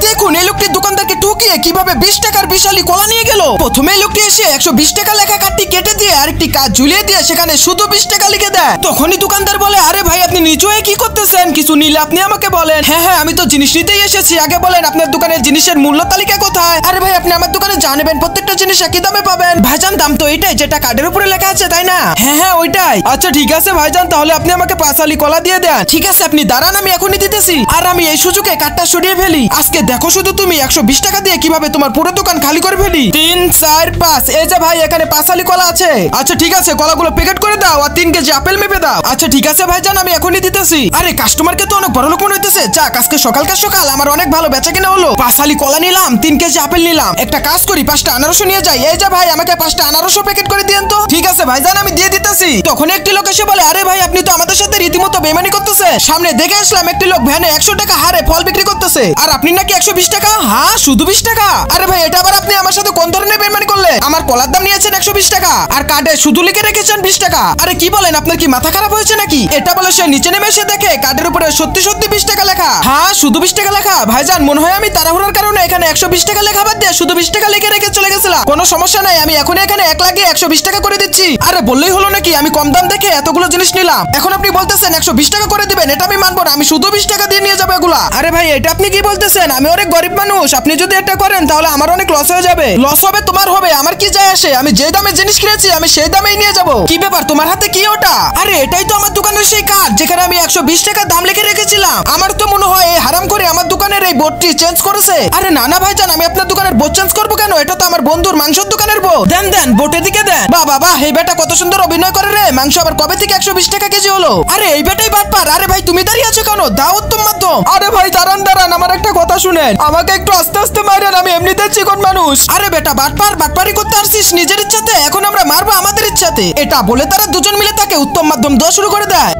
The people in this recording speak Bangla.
দেখুন এই লোকটি দোকানদারকে ঠকিয়ে কিভাবে 20 টাকার বিশালী কলা নিয়ে গেল। প্রথমে এই লোকটি এসে 120 টাকা লেখা কার্ডটি কেটে দিয়ে আরেকটি কাজ ঝুলিয়ে দিয়ে সেখানে শুধু 20 টাকা লিখে দেয়। তখনই দোকানদার বলে, আরে ভাই আপনি নিচু হয়ে কি করতেছেন? কিছু নিলে আপনি আমাকে বলেন। হ্যাঁ আমি তো জিনিস নিতেই এসেছি, আগে বলেন আপনার দোকানের জিনিসের মূল্য তালিকা কোথায়? আরে ভাই আপনি আমার দোকানে জানবেন প্রত্যেকটা জিনিস একই দামে পাবেন। ভাইজান দাম তো এইটাই যেটা কার্ডের উপরে লেখা আছে, তাই না? হ্যাঁ ওইটাই। আচ্ছা ঠিক আছে ভাইজান, তাহলে আপনি আমাকে 5 আলি কলা দিয়ে দেন। ঠিক আছে আপনি দাঁড়ান, আমি এখনই দিতেছি। আর আমি এই সুযোগে কার্ডটা সরিয়ে ফেলি। আজকে দেখো শুধু তুমি 120 টাকা দিয়ে কিভাবে তোমার পুরো দোকান খালি করে ফেলি। 3, 4, 5 এই যে ভাই এখানে 5 আলি কলা আছে। আচ্ছা ঠিক আছে কলাগুলো প্যাকেট করে দাও আর 3 কেজি আপেল মেপে দাও। আচ্ছা ঠিক আছে ভাইজান আমি এখনই দিতেছি। আরে কাস্টমারকে তো অনেক বড় লোক মনে হইতেছে। যাক আজকে সকাল আমার অনেক ভালো বেচা কিনা হলো। 5 আলি কলা নিলাম, 3 কেজি আপেল নিলাম। একটা কাজ করি 5টা আনারস নিয়ে যাই। এই যে ভাই আমাকে 5টা আনারস প্যাকেট করে দিয়েন তো। ঠিক আছে ভাইজান আমি দিয়ে দিতেছি। তখন একটি লোক এসে বলে, আরে ভাই আপনি তো আমাদের সাথে রীতিমতো বেইমানি করতেছে। সামনে দেখে আসলাম একটি লোক ভ্যানে 100 টাকা হারে ফল বিক্রি করতেছে আর আপনি নাকি 120 টাকা। হ্যাঁ শুধু 20 টাকা? আরে ভাই এটা আবার আপনি আমার সাথে কোন ধরনের বেইমানি করলেন? আমার কলার দাম নিয়েছেন 120 টাকা আর কার্ডে শুধু লিখে রেখেছেন 20 টাকা। আরে কি বলেন, আপনার কি মাথা খারাপ হয়েছে নাকি? এটা বলে সে নিচে নেমে এসে দেখে কার্ডের উপরে সত্যি 20 টাকা লেখা। হ্যাঁ শুধু 20 টাকা লেখা। ভাইজান মনে হয় আমি তাড়াহুড়োর কারণে এখানে 120 টাকা লেখা বাদ দিয়ে শুধু 20 টাকা লিখে রেখে চলে গেছিলাম। কোনো সমস্যা নাই, আমি এখন এখানে 1 লাগিয়ে 120 টাকা করে দিচ্ছি। আরে বললেই হলো নাকি, আমি কম দাম দেখে এতগুলো জিনিস নিলাম, এখন আপনি বলতেছেন 120 টাকা করে দিবেন? এটা আমি মানবো না, আমি শুধু 20 টাকা দিয়ে নিয়ে যাবো এগুলা। আরে ভাই এটা আপনি কি বলতেছেন? আমি অনেক গরিব মানুষ, আপনি যদি এটা করেন তাহলে আমার অনেক লস হয়ে যাবে। লস হবে তোমার হবে, আমার কি যায় আসে? আমি যে দামে জিনিস কিনেছি আমি সেই দামেই নিয়ে যাবো। কি ব্যাপার তোমার হাতে কি ওটা? আরে এটাই তো আমার দোকানের সেই কার্ড যেখানে আমি 120 টাকা দাম লিখে রেখেছিলাম। আমার তো মনে হয় এই হারাম করে আমার দোকানের এই বোর্ডটি চেঞ্জ করেছে। আরে না ভাইজান আমি আপনার দোকানের বোর্ড চেঞ্জ করবো কেন? এটা তো আমার বন্ধুর মাংসের দোকানের বোর্ড। দেন বোর্ডের দিকে দেন। বাহ এই বেটা কত সুন্দর অভিনয় করে রে। মাংস আবার কবে থেকে 120 টাকা কেজি হলো? আরে এই বেটাই বাটপার। আরে ভাই তুমি দাঁড়িয়ে আছো কেন? দাও উত্তম মাধ্যম। আরে ভাই দাঁড়ান আমার একটা কথা শুনেন, আমাকে একটু আস্তে মারেন, আমি এমনিতে চিকন মানুষ। আরে বেটা বাটপারি করতে আসছিস নিজের ইচ্ছাতে, এখন আমরা মারবো আমাদের ইচ্ছাতে। এটা বলে তারা দুজন মিলে তাকে উত্তম মাধ্যম দেওয়া শুরু করে দেয়।